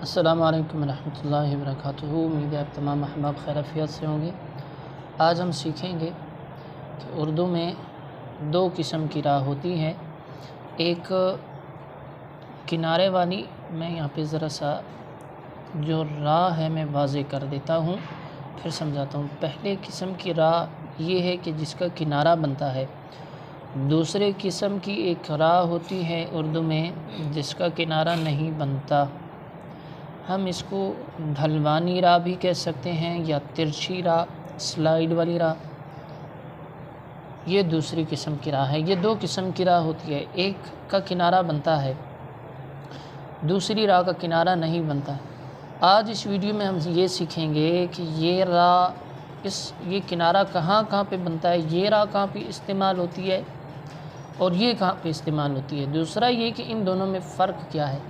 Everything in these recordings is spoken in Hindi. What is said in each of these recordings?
अस्सलामु अलैकुम रहमतुल्लाहि व बरकातुहू। उम्मीद है आप तमाम अहबाब खैरियत से होंगे। आज हम सीखेंगे कि उर्दू में दो किस्म की रा होती हैं। एक किनारे वाली, मैं यहाँ पे ज़रा सा जो रा है मैं वाज़े कर देता हूँ, फिर समझाता हूँ। पहले किस्म की रा ये है कि जिसका किनारा बनता है। दूसरे किस्म की एक रा होती है उर्दू में जिसका किनारा नहीं बनता। हम इसको ढलवानी रा भी कह सकते हैं या तिरछी रा, स्लाइड वाली रा। ये दूसरी किस्म की रा है। ये दो किस्म की रा होती है, एक का किनारा बनता है, दूसरी रा का किनारा नहीं बनता। आज इस वीडियो में हम ये सीखेंगे कि ये रा, ये किनारा कहाँ कहाँ पे बनता है, ये रा कहाँ पे इस्तेमाल होती है और ये कहाँ पे इस्तेमाल होती है। दूसरा ये कि इन दोनों में फ़र्क क्या है।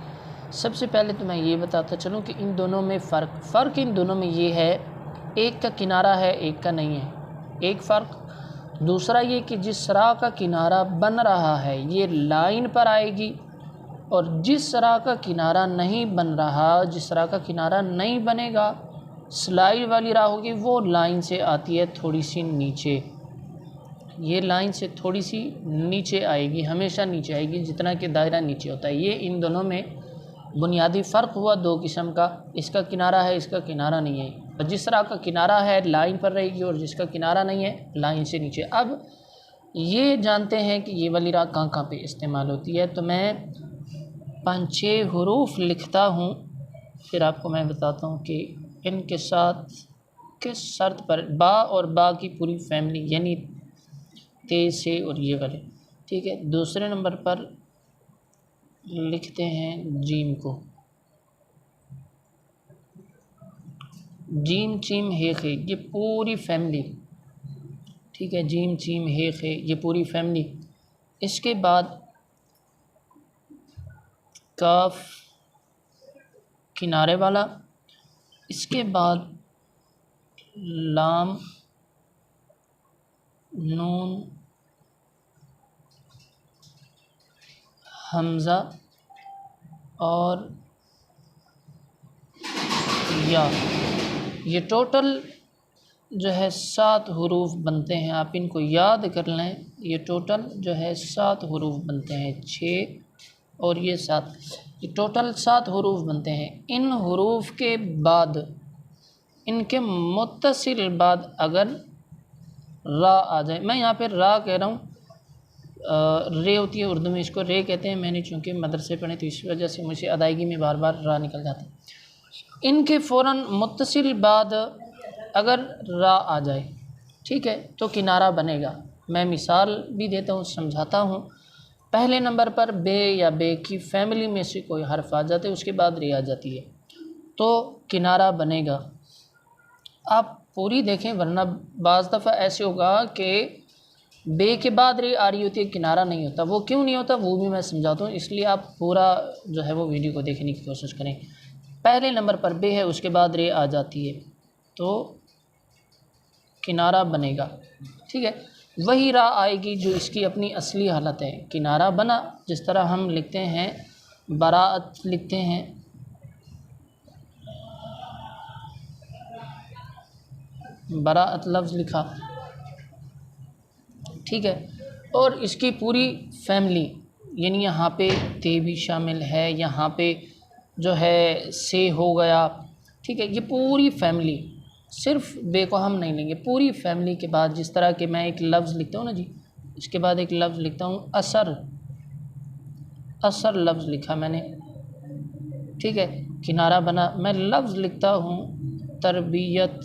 सबसे पहले तो मैं ये बताता चलूँ कि इन दोनों में फ़र्क इन दोनों में ये है, एक का किनारा है एक का नहीं है, एक फ़र्क। दूसरा ये कि जिस रा का किनारा बन रहा है ये लाइन पर आएगी और जिस रा का किनारा नहीं बन रहा, जिस रा का किनारा नहीं बनेगा, स्लाइड वाली रा होगी, वो लाइन से आती है थोड़ी सी नीचे। ये लाइन से थोड़ी सी नीचे आएगी, हमेशा नीचे आएगी, जितना कि दायरा नीचे होता है। ये इन दोनों में बुनियादी फ़र्क हुआ दो किस्म का। इसका किनारा है, इसका किनारा नहीं है। और जिस तरह का किनारा है लाइन पर रहेगी और जिसका किनारा नहीं है लाइन से नीचे। अब ये जानते हैं कि ये वाली रा कहाँ कहाँ पे इस्तेमाल होती है। तो मैं 5-6 हरूफ लिखता हूँ, फिर आपको मैं बताता हूँ कि इनके साथ किस शर्त पर बा और बा की पूरी फैमिली, यानी ते से और ये वाले, ठीक है। दूसरे नंबर पर लिखते हैं जीम को, जीम चीम हे खे, ये पूरी फैमिली, ठीक है। जीम चीम हे खे, ये पूरी फैमिली। इसके बाद काफ किनारे वाला, इसके बाद लाम नून हमज़ा और या, ये टोटल जो है 7 हरूफ बनते हैं। आप इनको याद कर लें। ये टोटल जो है 7 हरूफ बनते हैं, 6 और ये 7, ये टोटल 7 हरूफ बनते हैं। इन हरूफ के बाद, इनके मुत्तसिल बाद अगर रा आ जाए, मैं यहाँ पे रा कह रहा हूँ, रे होती है उर्दू में, इसको रे कहते हैं। मैंने चूँकि मदरसे पढ़े तो इस वजह से मुझे अदायगी में बार बार रा निकल जाता है। इनके फ़ौरन मुत्तसिल बाद अगर रा आ जाए, ठीक है, तो किनारा बनेगा। मैं मिसाल भी देता हूँ, समझाता हूँ। पहले नंबर पर बे या बे की फैमिली में से कोई हर्फ आ जाते है, उसके बाद रे आ जाती है, तो किनारा बनेगा। आप पूरी देखें, वरना बाज़ दफ़ा ऐसे होगा कि बे के बाद रे आ रही होती है, किनारा नहीं होता। वो क्यों नहीं होता वो भी मैं समझाता हूँ, इसलिए आप पूरा जो है वो वीडियो को देखने की कोशिश करें। पहले नंबर पर बे है, उसके बाद रे आ जाती है, तो किनारा बनेगा, ठीक है। वही रा आएगी जो इसकी अपनी असली हालत है। किनारा बना, जिस तरह हम लिखते हैं बराअत, लिखते हैं बराअत, लफ्ज़ लिखा, ठीक है। और इसकी पूरी फैमिली, यानी यहाँ पे ते भी शामिल है, यहाँ पे जो है से हो गया, ठीक है। ये पूरी फैमिली, सिर्फ बे को हम नहीं लेंगे, पूरी फैमिली के बाद जिस तरह के मैं एक लफ्ज़ लिखता हूँ ना जी, इसके बाद एक लफ्ज़ लिखता हूँ असर, असर लफ्ज़ लिखा मैंने, ठीक है। किनारा बना। मैं लफ्ज़ लिखता हूँ तरबियत,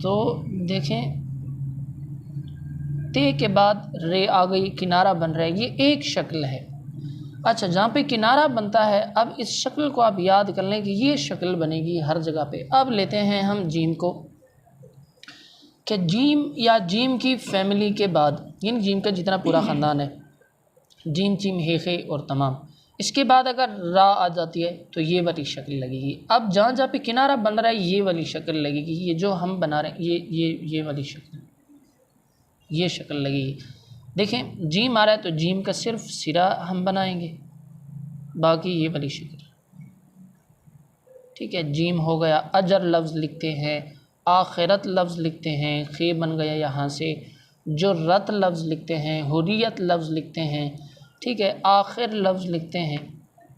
तो देखें ते के बाद रे आ गई, किनारा बन रहा है। ये एक शक्ल है। अच्छा, जहाँ पे किनारा बनता है, अब इस शक्ल को आप याद कर लें कि ये शक्ल बनेगी हर जगह पे। अब लेते हैं हम जीम को, कि जीम या जीम की फैमिली के बाद, यानी जीम का जितना पूरा ख़ानदान है, जीम चीम हे खे और तमाम, इसके बाद अगर रा आ जाती है तो ये वाली शक्ल लगेगी। अब जहाँ जहाँ पे किनारा बन रहा है ये वाली शक्ल लगेगी। ये जो हम बना रहे हैं ये वाली शक्ल, ये शक्ल लगेगी। देखें जीम आ रहा है तो जीम का सिर्फ सिरा हम बनाएंगे, बाकी ये वाली शक्ल, ठीक है। जीम हो गया, अजर लफ्ज़ लिखते हैं, आखिरत लफ्ज़ लिखते हैं, खे बन गया यहाँ से, जो रत लफ्ज़ लिखते हैं, हुर्रियत लफ्ज़ लिखते हैं, ठीक है, आखिर लफ्ज़ लिखते हैं।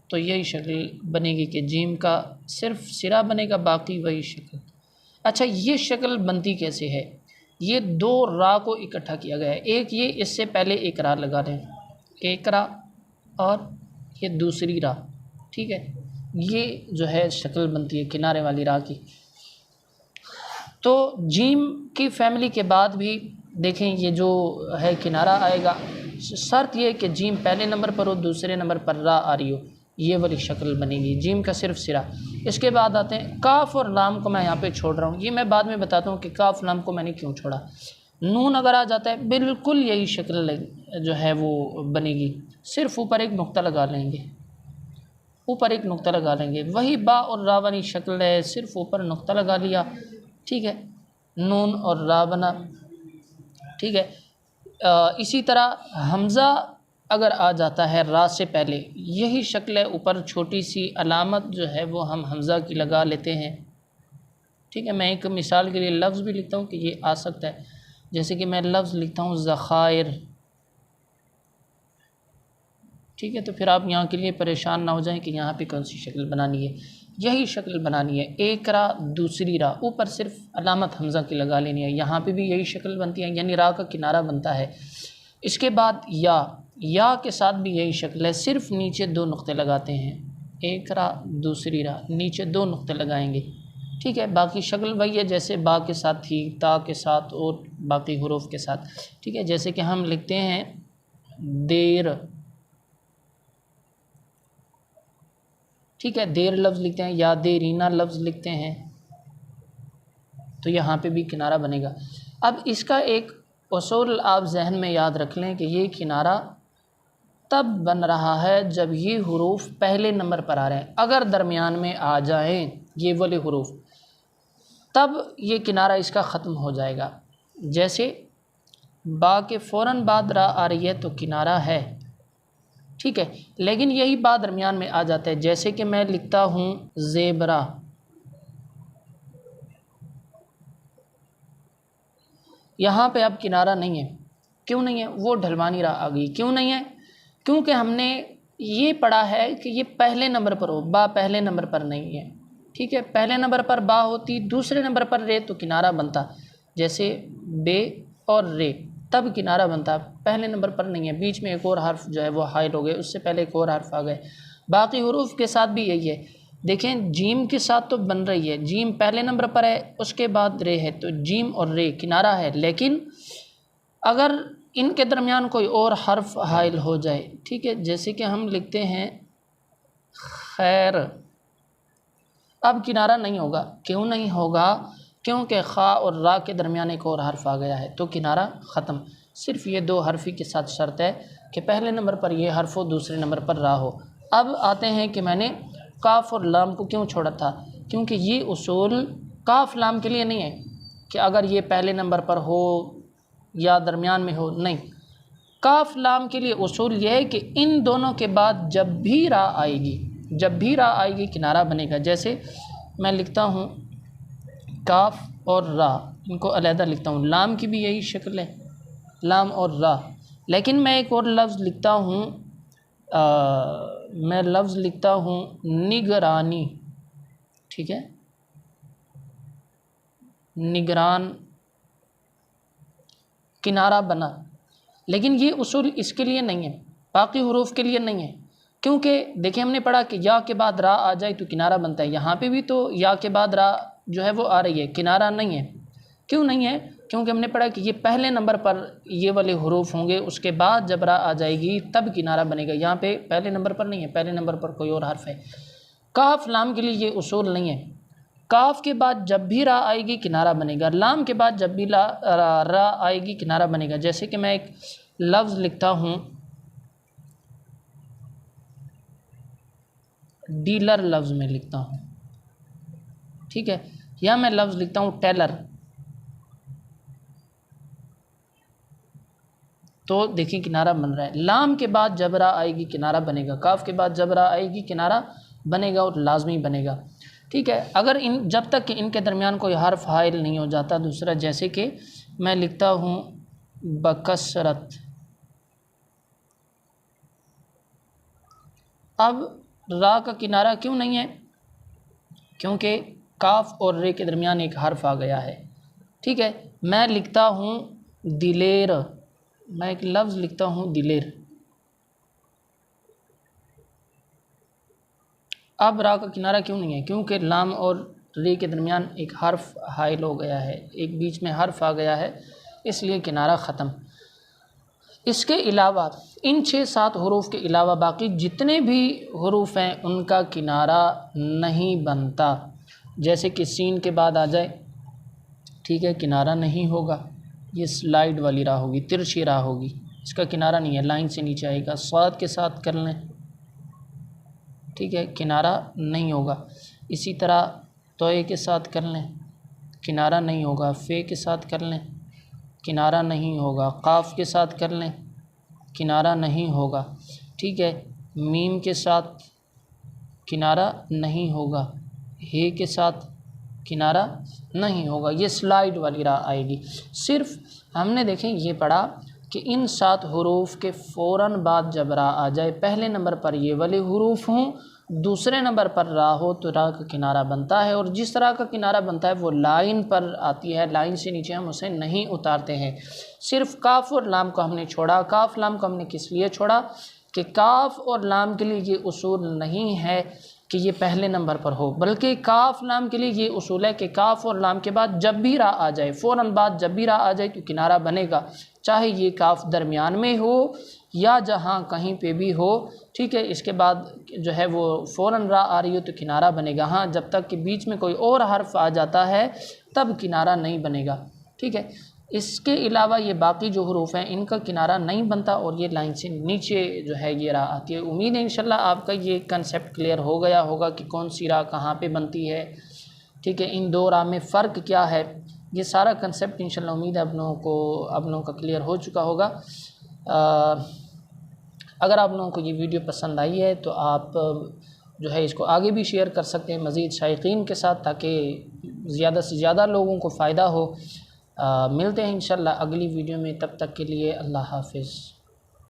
तो यही शक्ल बनेगी कि जीम का सिर्फ सिरा बनेगा, बाकी वही शक्ल। अच्छा, ये शक्ल बनती कैसे है? ये दो रा को इकट्ठा किया गया है। एक ये, इससे पहले एक रा लगा लें, एक रा और ये दूसरी रा, ठीक है। ये जो है शक्ल बनती है किनारे वाली रा की। तो जीम की फैमिली के बाद भी देखें ये जो है किनारा आएगा, शर्त ये कि जीम पहले नंबर पर हो, दूसरे नंबर पर रा आ रही हो, ये वाली शक्ल बनेगी जीम का सिर्फ सिरा। इसके बाद आते हैं काफ और लाम को मैं यहाँ पे छोड़ रहा हूँ, ये मैं बाद में बताता हूँ कि काफ लाम को मैंने क्यों छोड़ा। नून अगर आ जाता है बिल्कुल यही शक्ल जो है वो बनेगी, सिर्फ ऊपर एक नुक्ता लगा लेंगे, ऊपर एक नुक्ता लगा लेंगे। वही बा और रा वाली शक्ल है, सिर्फ ऊपर नुक्ता लगा लिया, ठीक है, नून और रा बना, ठीक है। इसी तरह हमज़ा अगर आ जाता है रा से पहले, यही शक्ल है, ऊपर छोटी सी अलामत जो है वो हम हमज़ा की लगा लेते हैं, ठीक है। मैं एक मिसाल के लिए लफ्ज़ भी लिखता हूँ कि ये आ सकता है, जैसे कि मैं लफ्ज़ लिखता हूँ ज़खायर, ठीक है। तो फिर आप यहाँ के लिए परेशान ना हो जाएं कि यहाँ पे कौन सी शक्ल बनानी है, यही शक्ल बनानी है, एक रा दूसरी रा, ऊपर सिर्फ अलामत हमज़ा की लगा लेनी है, यहाँ पे भी यही शक्ल बनती है, यानी रा का किनारा बनता है। इसके बाद या के साथ भी यही शक्ल है, सिर्फ नीचे दो नुक्ते लगाते हैं, एक रा दूसरी रा, नीचे दो नुक्ते लगाएंगे, ठीक है। बाकी शक्ल वही है जैसे बा के साथ थी, ता के साथ और बाकी हुरूफ के साथ, ठीक है। जैसे कि हम लिखते हैं देर, ठीक है, देर लफ्ज़ लिखते हैं, या देरीना लफ्ज़ लिखते हैं, तो यहाँ पे भी किनारा बनेगा। अब इसका एक उसूल आप जहन में याद रख लें कि ये किनारा तब बन रहा है जब ये हुरूफ पहले नंबर पर आ रहे हैं। अगर दरमियान में आ जाएं ये वाले हुरूफ, तब ये किनारा इसका ख़त्म हो जाएगा। जैसे बा के फ़ौरन बाद रा आ रही है तो किनारा है, ठीक है, लेकिन यही बात दरमियान में आ जाता है। जैसे कि मैं लिखता हूँ ज़ेबरा, यहाँ पे अब किनारा नहीं है, क्यों नहीं है? वो ढलवानी रा आ गई। क्यों नहीं है? क्योंकि हमने ये पढ़ा है कि ये पहले नंबर पर हो, बा पहले नंबर पर नहीं है, ठीक है। पहले नंबर पर बा होती, दूसरे नंबर पर रे, तो किनारा बनता, जैसे बे और रे, तब किनारा बनता, पहले नंबर पर नहीं है। बीच में एक और हर्फ जो है वो हाइल हो गए, उससे पहले एक और हर्फ आ गए। बाकी हुरूफ के साथ भी यही है। देखें जीम के साथ तो बन रही है, जीम पहले नंबर पर है, उसके बाद रे है, तो जीम और रे किनारा है। लेकिन अगर इनके दरमियान कोई और हर्फ हाइल हो जाए, ठीक है, जैसे कि हम लिखते हैं खैर, अब किनारा नहीं होगा। क्यों नहीं होगा? क्योंकि खा और रा के दरमियान एक और हर्फ आ गया है, तो किनारा ख़त्म। सिर्फ ये दो हर्फी के साथ शर्त है कि पहले नंबर पर ये हर्फ हो, दूसरे नंबर पर रा हो। अब आते हैं कि मैंने काफ और लाम को क्यों छोड़ा था, क्योंकि ये उसूल काफ लाम के लिए नहीं है कि अगर ये पहले नंबर पर हो या दरमियान में हो, नहीं। काफ लाम के लिए उसूल ये है कि इन दोनों के बाद जब भी रा आएगी, जब भी रा आएगी किनारा बनेगा। जैसे मैं लिखता हूँ काफ और रा, इनको अलहदा लिखता हूँ। लाम की भी यही शक्ल है, लाम और रा। लेकिन मैं एक और लफ्ज़ लिखता हूँ, मैं लफ्ज़ लिखता हूँ निगरानी, ठीक है, निगरान, किनारा बना। लेकिन ये उसूल इसके लिए नहीं है, बाकी हुरूफ के लिए नहीं है। क्योंकि देखिए हमने पढ़ा कि या के बाद रा आ जाए तो किनारा बनता है, यहाँ पे भी तो या के बाद रा जो है वो आ रही है, किनारा नहीं है। क्यों नहीं है? क्योंकि हमने पढ़ा कि ये पहले नंबर पर ये वाले हुरूफ होंगे, उसके बाद जब रा आ जाएगी तब किनारा बनेगा। यहाँ पे पहले नंबर पर नहीं है, पहले नंबर पर कोई और हर्फ है। काफ लाम के लिए ये उसूल नहीं है। काफ के बाद जब भी रा आएगी किनारा बनेगा, लाम के बाद जब भी रा आएगी किनारा बनेगा। जैसे कि मैं एक लफ्ज़ लिखता हूँ डीलर, लफ्ज़ में लिखता हूँ, ठीक है, या मैं लफ्ज़ लिखता हूँ टेलर। तो देखिए किनारा बन रहा है। लाम के बाद जब रा आएगी किनारा बनेगा, काफ के बाद जब रा आएगी किनारा बनेगा और लाजमी बनेगा। ठीक है, अगर इन जब तक कि इनके दरमियान कोई हर्फ हाइल नहीं हो जाता। दूसरा, जैसे कि मैं लिखता हूँ बकसरत, अब रा का किनारा क्यों नहीं है? क्योंकि काफ और रे के दरमियान एक हर्फ आ गया है। ठीक है, मैं लिखता हूँ दिलेर, मैं एक लफ्ज़ लिखता हूँ दिलेर, अब रा का किनारा क्यों नहीं है? क्योंकि लाम और रे के दरमियान एक हर्फ हाइल हो गया है, एक बीच में हर्फ आ गया है, इसलिए किनारा ख़त्म। इसके अलावा इन 6-7 हरूफ के अलावा बाकी जितने भी हरूफ हैं उनका किनारा नहीं बनता। जैसे कि सीन के बाद आ जाए, ठीक है, किनारा नहीं होगा, ये स्लाइड वाली राह होगी, तिरछी राह होगी, इसका किनारा नहीं है, लाइन से नीचे आएगा। स्वाद के साथ कर लें, ठीक है, किनारा नहीं होगा। इसी तरह तोए के साथ कर लें, किनारा नहीं होगा। फ़े के साथ कर लें, किनारा नहीं होगा। क़ाफ़ के साथ कर लें, किनारा नहीं होगा। ठीक है, मीम के साथ किनारा नहीं होगा, हे के साथ किनारा नहीं होगा, ये स्लाइड वाली राह आएगी। सिर्फ हमने देखें ये पढ़ा कि इन 7 हरूफ के फ़ौरन बाद जब रा आ जाए, पहले नंबर पर ये वाले हरूफ हों, दूसरे नंबर पर रा हो, तो रा का किनारा बनता है। और जिस तरह का किनारा बनता है वो लाइन पर आती है, लाइन से नीचे हम उसे नहीं उतारते हैं। सिर्फ काफ और लाम को हमने छोड़ा। काफ लाम को हमने किस लिए छोड़ा? कि काफ और लाम के लिए ये उसूल नहीं है कि ये पहले नंबर पर हो, बल्कि काफ लाम के लिए ये उसूल है कि काफ और लाम के बाद जब भी रा आ जाए, फ़ौरन बाद जब भी रा आ जाए तो किनारा बनेगा, चाहे ये काफ दरमियान में हो या जहाँ कहीं पे भी हो। ठीक है, इसके बाद जो है वो फ़ौरन रा आ रही हो तो किनारा बनेगा। हाँ, जब तक कि बीच में कोई और हर्फ आ जाता है तब किनारा नहीं बनेगा। ठीक है, इसके अलावा ये बाकी जो हरूफ हैं इनका किनारा नहीं बनता और ये लाइन से नीचे जो है ये रा आती है। उम्मीद है इंशाल्लाह आपका ये कंसेप्ट क्लियर हो गया होगा कि कौन सी रा कहाँ पे बनती है। ठीक है, इन दो रा में फ़र्क क्या है, ये सारा कंसेप्ट इंशाल्लाह उम्मीद है आप लोगों का क्लियर हो चुका होगा। अगर आप लोगों को ये वीडियो पसंद आई है तो आप जो है इसको आगे भी शेयर कर सकते हैं मज़ीद शायकीन के साथ, ताकि ज़्यादा से ज़्यादा लोगों को फ़ायदा हो। मिलते हैं इंशाल्लाह अगली वीडियो में, तब तक के लिए अल्लाह हाफ़िज़।